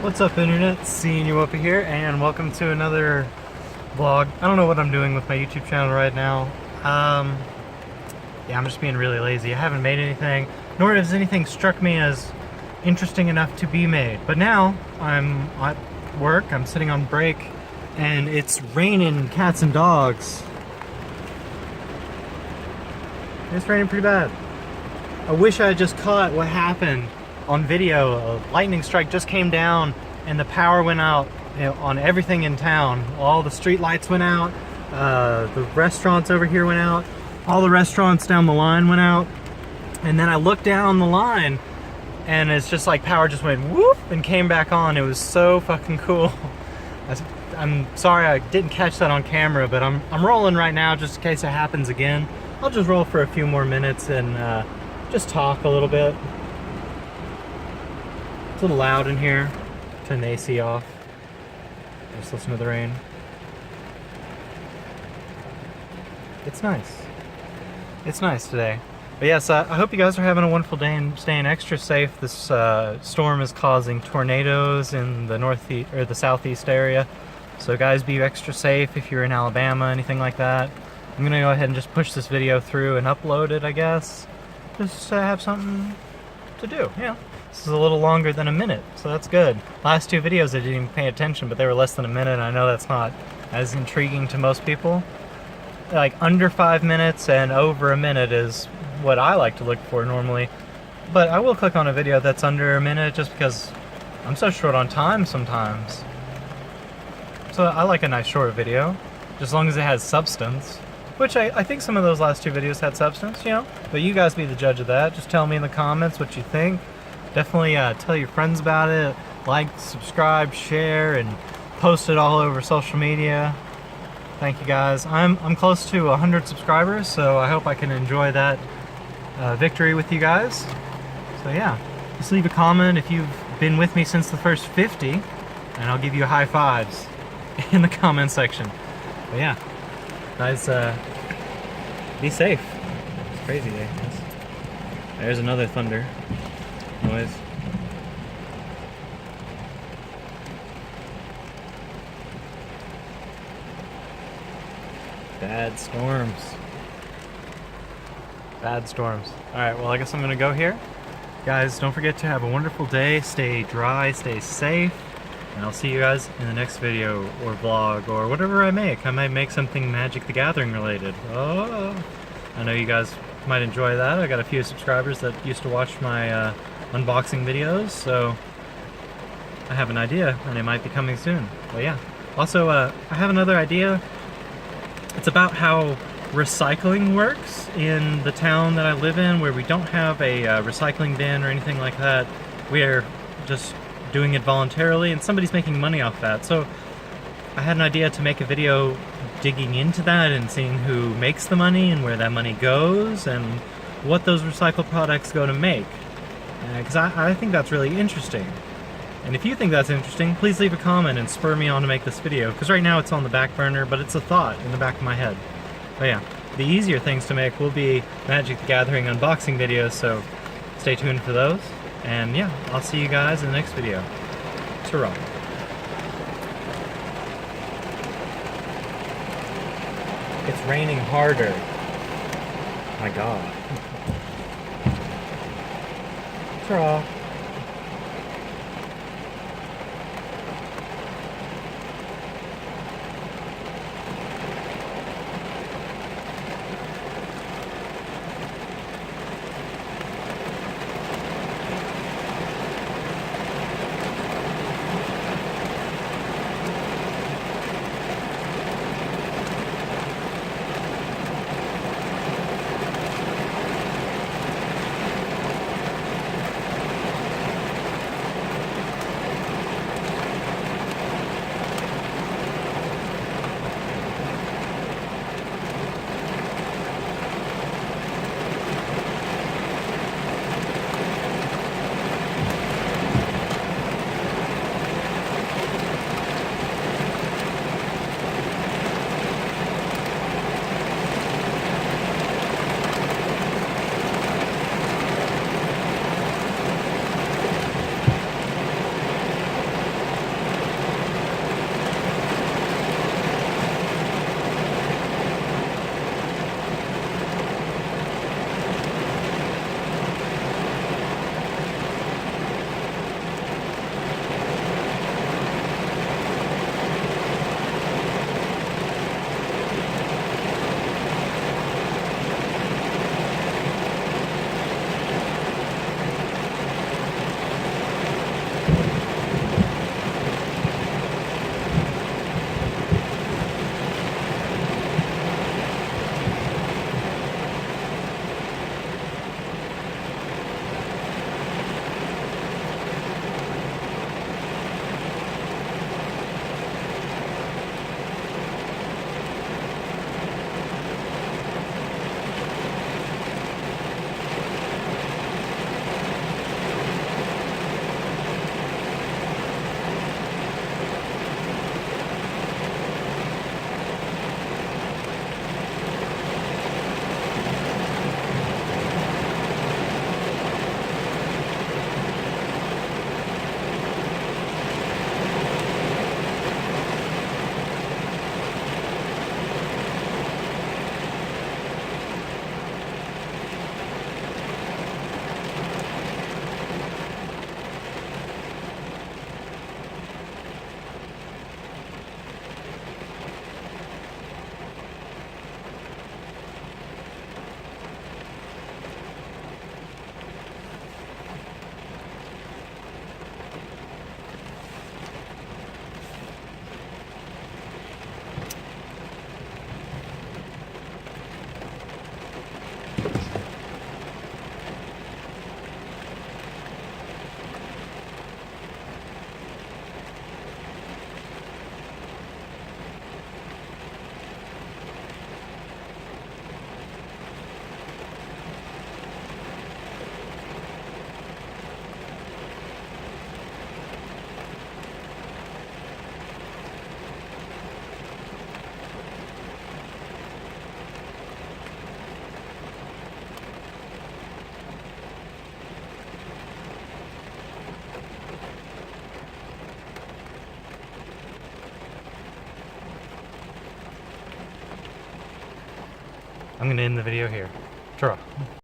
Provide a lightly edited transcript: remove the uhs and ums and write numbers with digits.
What's up, internet? Seeing you Whoopy here, and welcome to another vlog. I don't know what I'm doing with my YouTube channel right now. Yeah, I'm just being really lazy. I haven't made anything, nor has anything struck me as interesting enough to be made. But now I'm at work, I'm sitting on break, and it's raining cats and dogs. It's raining pretty bad. I wish I had just caught what happened on video. A lightning strike just came down and the power went out, on everything in town. All the street lights went out, the restaurants over here went out, all the restaurants down the line went out, and then I looked down the line and it's just like power just went whoop and came back on. It was so fucking cool. I'm sorry I didn't catch that on camera, but I'm rolling right now just in case it happens again. I'll just roll for a few more minutes and just talk a little bit. It's a little loud in here. Turn the AC off. Just listen to the rain. It's nice. It's nice today. But yes, I hope you guys are having a wonderful day and staying extra safe. This storm is causing tornadoes in the northeast or the southeast area. So guys, be extra safe if you're in Alabama, anything like that. I'm gonna go ahead and just push this video through and upload it, I guess. Just to have something to do, yeah. This is a little longer than a minute, so that's good. Last two videos I didn't even pay attention, but they were less than a minute, and I know that's not as intriguing to most people. Like under 5 minutes and over a minute is what I like to look for normally. But I will click on a video that's under a minute just because I'm so short on time sometimes. So I like a nice short video, just as long as it has substance. Which I think some of those last two videos had substance, you know? But you guys be the judge of that. Just tell me in the comments what you think. Definitely tell your friends about it. Like, subscribe, share, and post it all over social media. Thank you guys. I'm close to 100 subscribers, so I hope I can enjoy that victory with you guys. So yeah, just leave a comment if you've been with me since the first 50, and I'll give you high fives in the comment section. But yeah. Guys, be safe. It's crazy day. There's another thunder noise. Bad storms. Bad storms. Alright, well I guess I'm gonna go here. Guys, don't forget to have a wonderful day. Stay dry, stay safe. And I'll see you guys in the next video or vlog or whatever I make. I might make something Magic the Gathering related. Oh, I know you guys might enjoy that. I got a few subscribers that used to watch my unboxing videos, so I have an idea and it might be coming soon. But yeah. Also, I have another idea. It's about how recycling works in the town that I live in, where we don't have a recycling bin or anything like that. We're just doing it voluntarily and somebody's making money off that. So I had an idea to make a video digging into that and seeing who makes the money and where that money goes and what those recycled products go to make. Because I think that's really interesting. And if you think that's interesting, please leave a comment and spur me on to make this video, because right now it's on the back burner, but it's a thought in the back of my head. But yeah, the easier things to make will be Magic the Gathering unboxing videos, so stay tuned for those. And yeah, I'll see you guys in the next video. Ta-ra. It's raining harder. My God. Ta-ra. I'm gonna end the video here. Ta-ra.